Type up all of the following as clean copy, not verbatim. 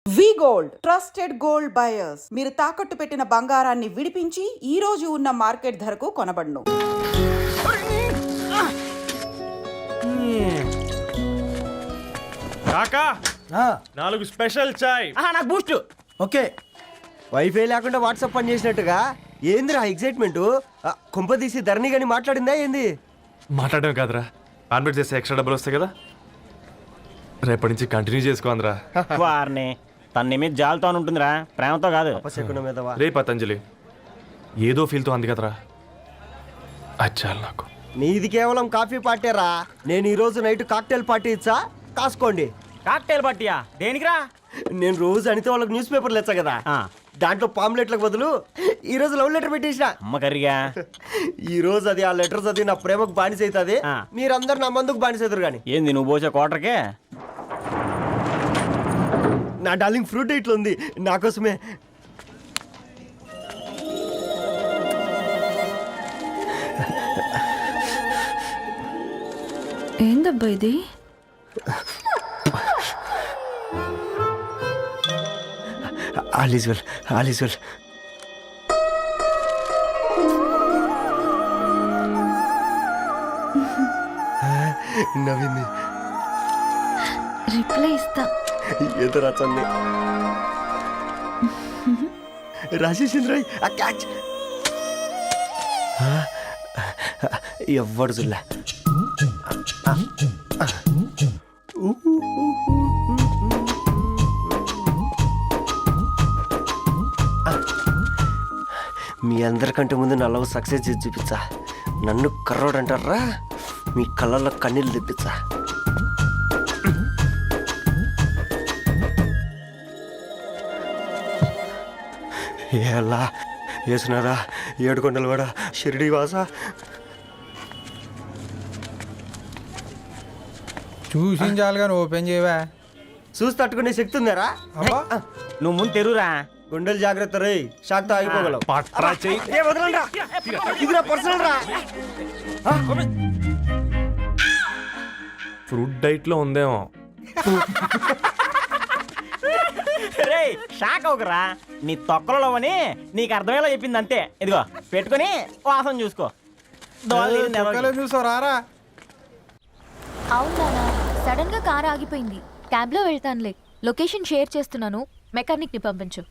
వి gold trusted gold buyers. మీరు తాకట్టు పెట్టిన బంగారాన్ని విడిపించి ఈ రోజు ఉన్న మార్కెట్ ధరకు కొనబడును. కాకా 4 స్పెషల్ చాయ్. నాకు బూస్ట్. ఓకే, వైఫై లేకుండా వాట్సాప్ పని చేసినట్టుగా ఏందిరా ఎక్సైట్మెంట్? కుంప తీసి ధరణి గాని మాట్లాడిందా ఏంది? మాట్లాడడం కాదురా, కాన్వర్ట్ చేస్తే ఎక్స్ట్రా డబ్బులు వస్తాయి కదా, రేపటి నుంచి కంటిన్యూ చేసుకోందిరా. వారిని తన మీద జాలతో ఉంటుందిరా, ప్రేమతో కాదు. రే పతంజలి, ఏదో ఫీల్తో అంది కదరా, అచ్చాలి నాకు. నీది కేవలం కాఫీ పార్టీరా. నేను ఈ రోజు నైట్ కాక్టైల్ పార్టీ ఇచ్చా, కాసుకోండి. కాక్టైల్ పార్టీయా? దేనికిరా? నేను రోజు అనితే వాళ్ళకి న్యూస్ పేపర్లు ఇచ్చా కదా, దాంట్లో పాంప్లెట్లకు బదులు ఈ రోజు లవ్ లెటర్ పెట్టేసిన. అమ్మ కర్రీగా ఈ రోజు అది ఆ లెటర్ చదివి నా ప్రేమకు బానిస అవుతుంది, మీరందరు నా మందుకు బానిస అవుతారు. కానీ ఏంది నువ్వు పోసే క్వార్టర్కే? నా డార్లింగ్ ఫ్రూట్ ఇట్లా ఉంది నా కోసమే. ఏందబ్బా ఇది? All is well, all is well. నవ్వింది. రిప్లై ఇస్తా. ఏదో రాచండి రాజేసింద్ర ఆ క్యాచ్ ఎవ్వడు చూడలే. మీ అందరికంటే ముందు నా లవ్ సక్సెస్ చేసి చూపించా. నన్ను కర్రోడు అంటారా, మీ కళ్ళల్లో కన్నీళ్ళు తెప్పించా. ఎలా వేసినారా ఏడుకొండలు కూడా షిరిడి వాస. చూసించాలుగా ఓపెన్ చేయవా? చూసి తట్టుకునే శక్తి ఉందారా? నువ్వు ముందు తెరురా. గుండెలు జాగ్రత్త రే, షాక్తో ఆగిపోగలవు. ఫ్రూట్ డైట్ లో ఉందేమో. రే షాక్ అవకరా, నీ తొక్కలలో అని నీకు అర్థమయ్యేలా చెప్పింది అంతే. ఇదిగో పెట్టుకొని వాసన చూసుకో. చూసారా? అవునా, సడన్ గా కార్ ఆగిపోయింది. క్యాబ్ లో వెళ్తానులే. లొకేషన్ షేర్ చేస్తున్నాను, మెకానిక్ ని పంపించు.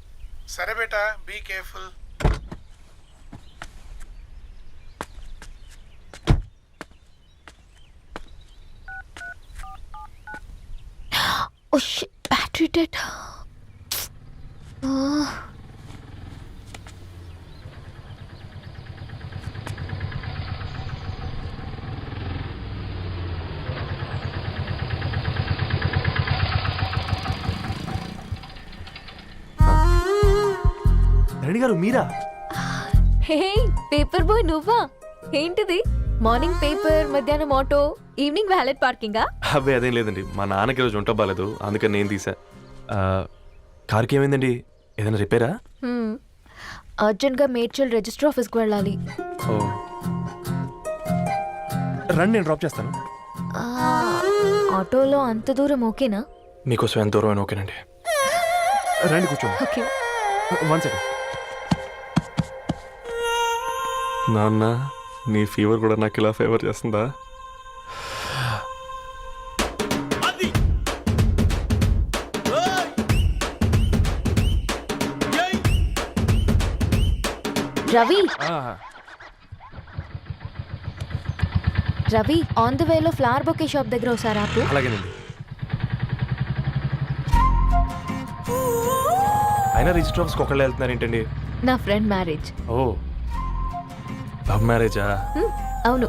సరే బేటా, be careful. Oh shit, battery dead. Dharani garu మీరా? హే పేపర్ బాయ్, నువ్వా? ఏంటిది? మార్నింగ్ పేపర్, మధ్యాహ్నం ఆటో, ఈవినింగ్ వ్యాలెట్ పార్కింగా? అబ్బాయి అదేం లేదండి, మా నాన్నకి రోజు ఉంట బాగాలేదు, అందుకని నేను తీసా. కార్కి ఏమైందండి? ఏదైనా రిపేరా? అర్జెంట్ గా మేడ్చల్ రిజిస్టర్ ఆఫీస్కి వెళ్ళాలి. ఓ రండి, నేను డ్రాప్ చేస్తాను. ఆటోలో అంత దూరం ఓకేనా? మీకోసం ఎంత దూరం అయినా ఓకేనండి. రండి కూర్చోండి. ఓకే. 1 సెకండ్. నాన్న, నీ ఫీవర్ కూడా నాకు ఇలా ఫేవర్ చేస్తుందా? రవి, రవి ఆన్ ద వేలో ఫ్లవర్ బొకే షాప్ దగ్గర ఒకసారి ఆపు. అలాగేనండి. అయినా రిజిస్టర్ ఆఫీస్కి ఒకళ్ళు వెళ్తున్నారు ఏంటండి? నా ఫ్రెండ్ మ్యారేజ్. ఓ, లవ్ మ్యారేజా? అవును,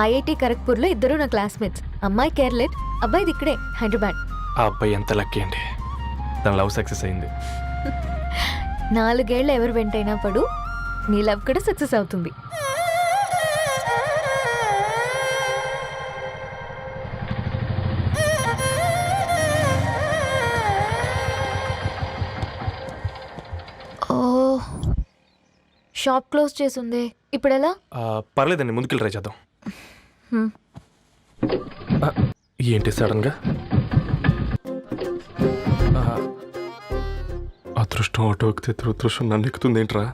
ఐఐటి ఖరగ్పూర్లో ఇద్దరు నా క్లాస్మేట్స్. అమ్మాయి కేర్లెట్, అబ్బాయిది ఇక్కడే హైదరాబాద్. ఆ అబ్బాయి ఎంత లక్కీ అండి, తన లవ్ సక్సెస్ అయింది. 4 ఏళ్ళు ఎవరు వెంటైనా పడు, నీ లవ్ కూడా సక్సెస్ అవుతుంది. షాప్ క్లోజ్ చేసింది. ఇప్పుడు ఎలా? పర్లేదండి, ముందుకెళ్ళి ట్రై చేద్దాం. ఆ, ఏంటి సడన్గా? అదృష్టం ఆటో ఎక్కితే దురదృష్టం నన్ను ఎక్కుతుంది ఏంట్రా?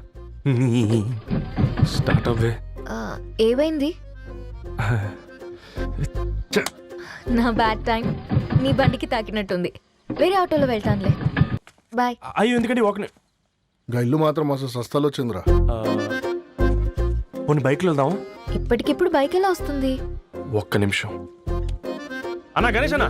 స్టార్ట్ అవ్వే. ఏమైంది? నా బ్యాడ్ టైం నీ బండికి తాకినట్టుంది. వేరే ఆటోలో వెళ్తానులే. బాయ్. అయ్యో ఎందుకండి ఒక గా ఇల్లు మాత్రం మస్తు సస్తాలో వచ్చిందిరా. పోనీ బైక్లో వెళ్దాం. ఇప్పటికిప్పుడు బైక్ ఎలా వస్తుంది? ఒక్క నిమిషం. అన్నా గణేష్ అన్న,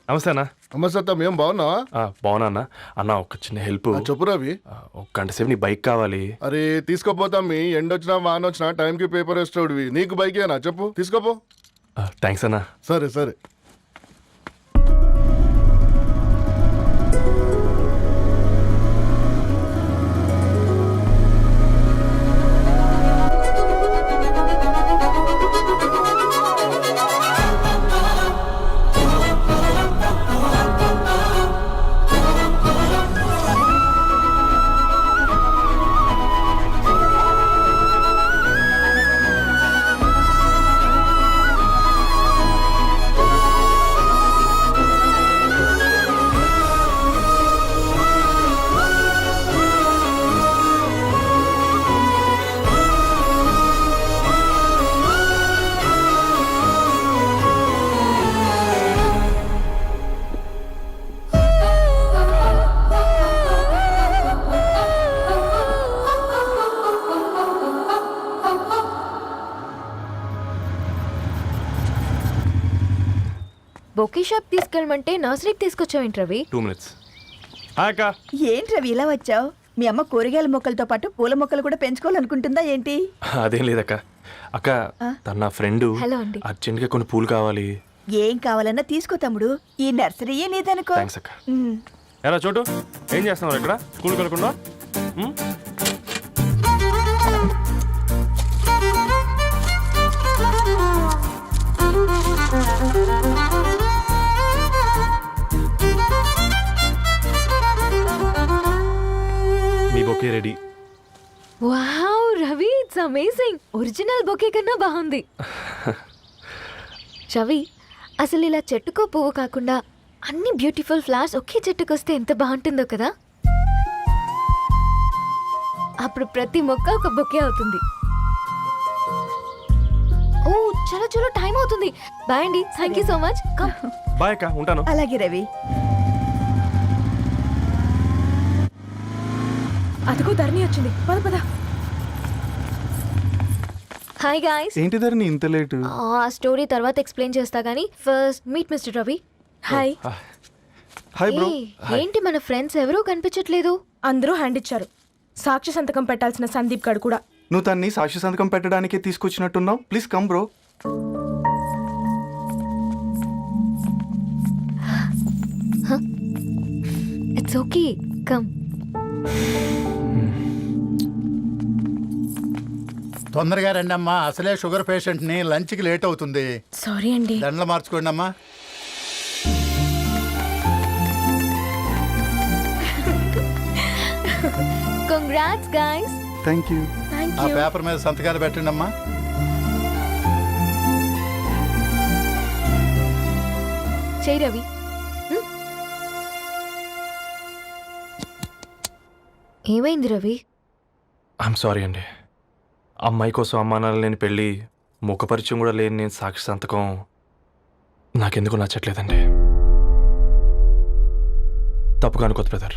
నమస్తే అన్న. నమస్తే, ఏం బాగున్నావా? బాగున్నా అన్న. అన్న ఒక చిన్న హెల్ప్. చెప్పు రవి. ఒక గంట సేపు నీ బైక్ కావాలి. అరే తీసుకోపోతాం, మీ ఎండొచ్చినా వాన వచ్చినా టైంకి పేపర్ వేస్తాడువి. నీకు బైకేనా చెప్పు, తీసుకోపో. థ్యాంక్స్ అన్న. సరే సరే. బొకే షాప్ తీసుకెళ్ళమంటే నర్సరీకి తీసుకొచ్చావేంటి రవి? 2 minutes. హాయ్ అక్క. ఏంటి రవి ఇలా వచ్చావు? మీ అమ్మ కూరగాయల మొక్కలతో పాటు పూల మొక్కలు కూడా పెంచుకోవాలనుకుంటుందా ఏంటి? అదేం లేదక్క. అక్క తన నా ఫ్రెండ్ హలో అండి. అర్జెంట్గా కొన్ని పూలు కావాలి. ఏం కావాలన్నా తీసుకో తమ్ముడు, ఈ నర్సరీయే నీదనుకో. థ్యాంక్స్ అక్క. ఎలా చోటు, ఏం చేస్తున్నావు ఇక్కడ? స్కూల్కి వెళ్ళకుండా? మీ bouquet ready. Wow Ravi, it's amazing. Original bouquet కన్నా బాగుంది. రవి, అసలు ఇలా చెట్టుకో పువ్వు కాకుండా అన్ని బ్యూటిఫుల్ ఫ్లవర్స్ ఒకే చెట్టుకు వస్తే ఎంత బాగుంటుందో కదా. అప్పుడు ప్రతి మొక్క ఒక బొకే అవుతుంది. ఓ చలో చలో, టైం అవుతుంది. బాయ్ అండి, thank you so much. Come. Bye అక్క, ఉంటాను. అలాగే రవి. అదిగో ధరణి వచ్చింది, పద పద. Hi guys. ఏంటి ధరణి ఇంత లేటు? ఆ స్టోరీ తర్వాత ఎక్స్ప్లెయిన్ చేస్తా గానీ first meet mister Ravi. Hi. Hi bro. ఏంటి మన ఫ్రెండ్స్ ఎవరూ కనిపించట్లేదు? అందరూ హ్యాండ్ ఇచ్చారు. సాక్షి సంతకం పెట్టాల్సిన సందీప్ గడు కూడా. నువ్వు తన్ని సాక్షి సంతకం పెట్టడానికే తీసుకొచ్చినట్టున్నావు. Please come bro. It's okay, come. తొందరగా రండి అమ్మా, అసలే షుగర్ పేషెంట్ ని, లంచ్ కి లేట్ అవుతుంది. సారీ అండి. దండలు మార్చుకోండి అమ్మా. Congrats guys. Thank you. ఆ పేపర్ మీద సంతకాలు పెట్టండి అమ్మా. చేయి రవి. ఏమైంది రవి? ఐఎమ్ సారీ అండి. అమ్మాయి కోసం అమ్మానాలు లేని పెళ్ళి, ముఖపరిచయం కూడా లేని నేను సాక్షి సంతకం నాకెందుకు నచ్చట్లేదండి. తప్పుగా అనుకోదు బ్రదర్.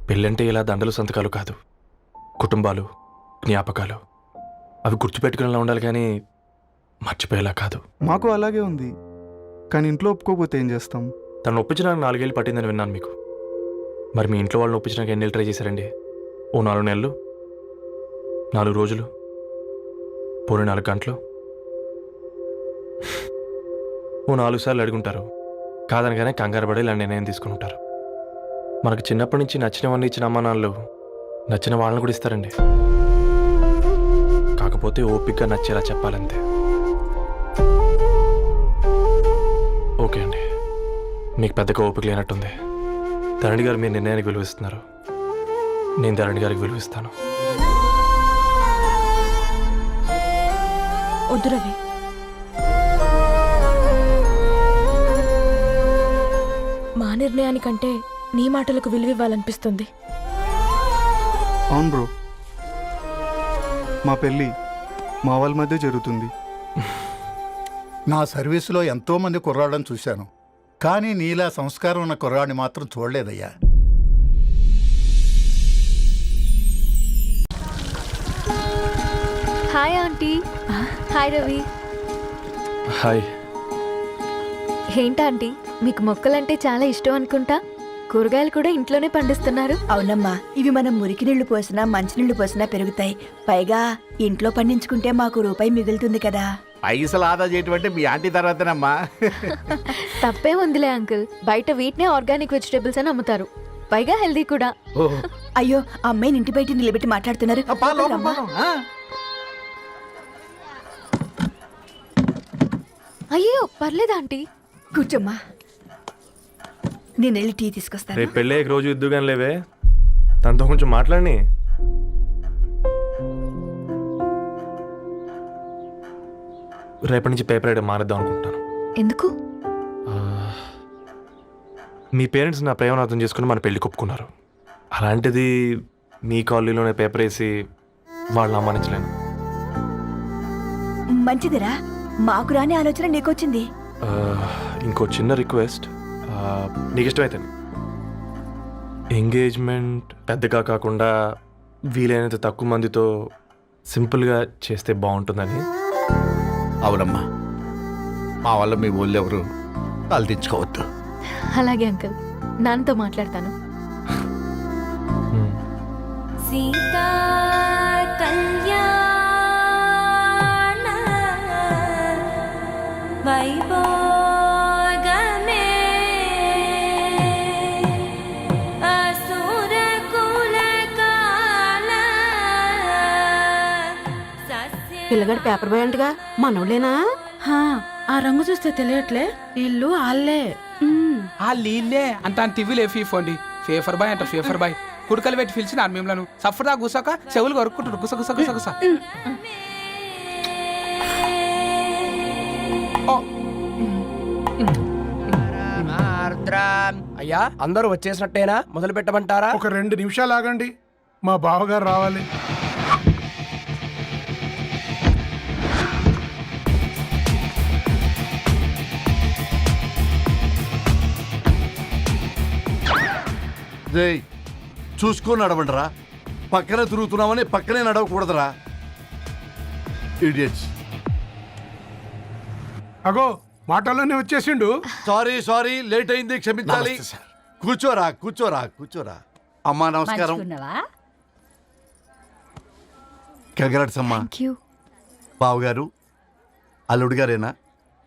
పెళ్ళంటే ఇలా దండలు సంతకాలు కాదు, కుటుంబాలు, జ్ఞాపకాలు. అవి గుర్తుపెట్టుకునేలా ఉండాలి కానీ మర్చిపోయేలా కాదు. మాకు అలాగే ఉంది, కానీ ఇంట్లో ఒప్పుకోకపోతే ఏం చేస్తాం? తను ఒప్పించడానికి 4 ఏళ్ళు పట్టిందని విన్నాను మీకు. మరి మీ ఇంట్లో వాళ్ళని ఒప్పించడానికి ఎన్ని ఏళ్ళు ట్రై చేశారండి? ఓ 4 నెలలు, 4 రోజులు, పోనీ 4 గంటలు, ఓ 4 సార్లు అడుగుంటారు. కాదనగానే కంగారు పడి ఇలా నిర్ణయం తీసుకుని ఉంటారు. మనకు చిన్నప్పటి నుంచి నచ్చినవన్నీ ఇచ్చిన అమ్మానాళ్ళు నచ్చిన వాళ్ళని కూడా ఇస్తారండి. కాకపోతే ఓపికగా నచ్చేలా చెప్పాలంతే. ఓకే అండి, మీకు పెద్దగా ఓపిక లేనట్టుంది. ధరణి గారు మీ నిర్ణయానికి విలువిస్తున్నారు, నేను ధరణి గారికి విలువిస్తాను. వద్దు రవి. మా నిర్ణయానికంటే నీ మాటలకు విలువివ్వాలనిపిస్తుంది. అవును బ్రో, మా పెళ్ళి మా వాళ్ళ మధ్య జరుగుతుంది. నా సర్వీసులో ఎంతో మంది కుర్రాళ్ళని చూశాను, కానీ నీలా సంస్కారం ఉన్న కుర్రాడిని మాత్రం చూడలేదయ్యా. Hi aunty. Hi Ravi. Hi. ఏంటా ఆంటీ, మీకు మొక్కలంటే చాలా ఇష్టం అనుకుంటా. కూరగాయలు కూడా ఇంట్లోనే పండిస్తున్నారు. అవునమ్మా, ఇవి మనం మురికి నీళ్లు పోసినా మంచినీళ్లు పోసినా పెరుగుతాయి. పైగా ఇంట్లో పండించుకుంటే మాకు రూపాయి మిగులుతుంది కదా. పైసలు ఆదా చేయటం అంటే మీ ఆంటీ తర్వాతనమ్మా. తప్పే ఉందిలే అంకుల్, బయట వీటినే ఆర్గానిక్ వెజిటేబుల్స్ అని అమ్ముతారు, పైగా హెల్దీ కూడా. అయ్యో, ఆ అమ్మాయిని ఇంటి బయట నిలబెట్టి మాట్లాడుతున్నారు. రమ్మా. అయ్యో పర్లేదు ఆంటీ. కూర్చోమ్మా, నేను వెళ్ళి టీ తీసుకొస్తాను. రేపు పెళ్ళే రోజు ఇద్దుగాని లేవే, తనతో కొంచెం మాట్లాడి. రేపటి నుంచి పేపర్ రైడ్ మానేద్దాం అనుకుంటాను. ఎందుకు? మీ పేరెంట్స్ నా ప్రేమను అర్థం చేసుకుని మన పెళ్లి కొప్పుకున్నారు. అలాంటిది మీ కాలనీలోనే పేపర్ వేసి వాళ్ళని అమ్మానించలేను. మంచిదిరా, మాకు రాని ఆలోచన నీకొచ్చింది. ఇంకో చిన్న రిక్వెస్ట్, నీకు ఇష్టమైతే ఎంగేజ్మెంట్ పెద్దగా కాకుండా వీలైనంత తక్కువ మందితో సింపుల్గా చేస్తే బాగుంటుందని. అవునమ్మా, మా వల్ల మీ ఊళ్ళో ఎవరు తలదించుకోవద్దు. అలాగే అంకుల్, నాన్నతో మాట్లాడతాను. సీతా కళ్యాణ వైభోగమే అసుర కులకాల పిల్లగాడు పేపర్ బాయ్ అంటగా, మనోళ్ళేనా? ఆ రంగు చూస్తే తెలియట్లే, ఇల్లు ఆళ్ళే. ఆ లీల్లే అంత టివ్విలే ఫీఫోండి. ఫేఫర్ బాయ్ అంట, ఫేఫర్ బాయ్. కుడుకలు పెట్టి పిలిచిన మిమ్మల్ని సఫర్దా గుసక చెవులు కొరుక్కుంటారు. గుస గుస గుస గుస. అయ్యా, అందరూ వచ్చేసినట్టేనా? మొదలు పెట్టమంటారా? ఒక 2 నిమిషాలు ఆగండి, మా బావగారు రావాలి. చూసుకొని నడవండిరా, పక్కనే తిరుగుతున్నామని పక్కనే నడవకూడదురా. ఇడియట్స్. అగో మాటల్లోనే వచ్చేసిండు. సారీ లేట్ అయింది, క్షమించాలి. కూర్చోరా కూర్చోరా కూర్చోరా. అమ్మా నమస్కారం. కంగ్రాట్స్ అమ్మా. బావగారు అల్లుడు గారేనా?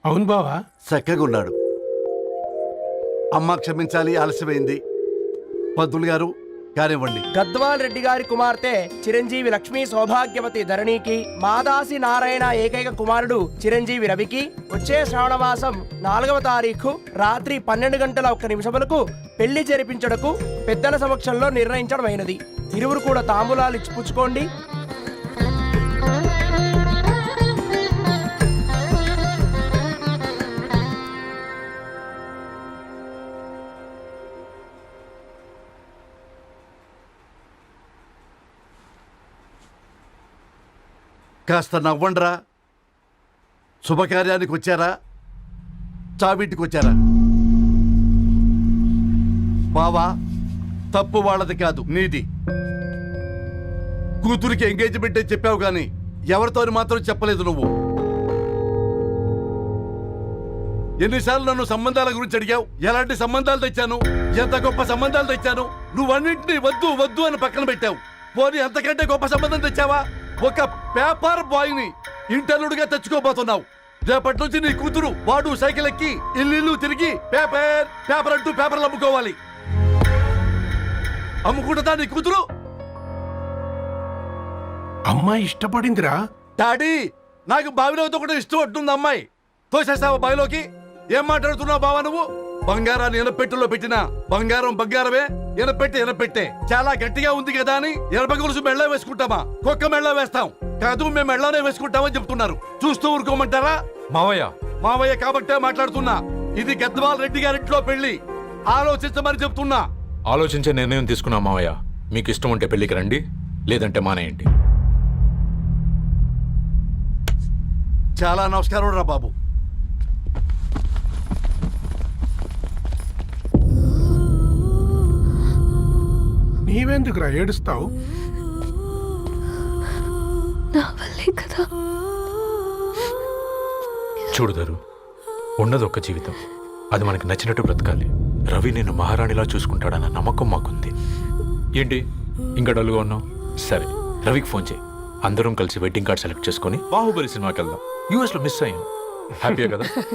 అవును బావా. చక్కగా ఉన్నాడు. అమ్మ క్షమించాలి, ఆలస్యమైంది. పంతులు గారు కానివ్వండి. గద్వాల్ రెడ్డి గారి కుమార్తె చిరంజీవి లక్ష్మీ సౌభాగ్యవతి ధరణికి, మాదాసి నారాయణ ఏకైక కుమారుడు చిరంజీవి రవికి వచ్చే శ్రావణమాసం 4వ తారీఖు రాత్రి 12:01 పెళ్లి జరిపించడకు పెద్దల సమక్షంలో నిర్ణయించడమైనది. ఇరువురు కూడా తాంబూలాలు ఇచ్చి పుచ్చుకోండి. కాస్త నవ్వండ్రా. శుభకార్యానికి వచ్చారా, చావింటికి వచ్చారా? బావా, తప్పు వాళ్ళది కాదు, నీది. కూతురికి ఎంగేజ్మెంట్ అని చెప్పావు కానీ ఎవరితో మాత్రం చెప్పలేదు నువ్వు. ఎన్నిసార్లు నన్ను సంబంధాల గురించి అడిగావు? ఎలాంటి సంబంధాలు తెచ్చాను, ఎంత గొప్ప సంబంధాలు తెచ్చాను. నువ్వన్నింటినీ వద్దు వద్దు అని పక్కన పెట్టావు. పోనీ అంతకంటే గొప్ప సంబంధం తెచ్చావా? ఒక పేపర్ బాయ్ ని ఇంటర్లుడిగా తెచ్చుకోబోతున్నావు. రేపటి నుంచి నీ కూతురు వాడు సైకిల్ ఎక్కి ఇల్లు తిరిగి పేపర్ పేపర్ అంటూ పేపర్లు అమ్ముకోవాలి. అమ్ముకుంటుందా నీ కూతురు? అమ్మాయి ఇష్టపడిందిరా. డాడీ, నాకు బావిలోతో కూడా ఇష్టం ఉంటుంది. అమ్మాయి తోసేస్తావా బావిలోకి? ఏం మాట్లాడుతున్నావు బావా నువ్వు? బంగారాన్ని ఎనపెట్టులో పెట్టినా బంగారం బంగారమే. ఎనపెట్టే చాలా గట్టిగా ఉంది కదా అని ఎనప గొలుసు మెళ్ళ వేసుకుంటామా? కుక్క మెళ్ళ వేస్తాం కాదు, మేము మెళ్ళనే వేసుకుంటామని చెప్తున్నారు. చూస్తూ ఊరుకోమంటారా? మావయ్య కాబట్టే మాట్లాడుతున్నా. ఇది గద్వాల్ రెడ్డి గారింట్లో పెళ్లి. ఆలోచించమని చెప్తున్నా. ఆలోచించే నిర్ణయం తీసుకున్నా మావయ్య. మీకు ఇష్టం ఉంటే పెళ్లికి రండి, లేదంటే మానేయండి. చాలా నమస్కారం రా బాబు. నీవెందుకురా ఏడుస్తావు? నా వల్లే కదా. చూడుదారు, ఉన్నది ఒక్క జీవితం, అది మనకి నచ్చినట్టు బ్రతకాలి. రవి నేను మహారాణిలా చూసుకుంటాడన్న నమ్మకం మాకుంది. ఏంటి ఇంకా డల్గా ఉన్నావు? సరే, రవికి ఫోన్ చేయి. అందరం కలిసి వెడ్డింగ్ కార్డ్ సెలెక్ట్ చేసుకొని బాహుబలి సినిమాకి వెళ్దాం. యూఎస్లో మిస్ అయ్యాం. హ్యాపీయే కదా?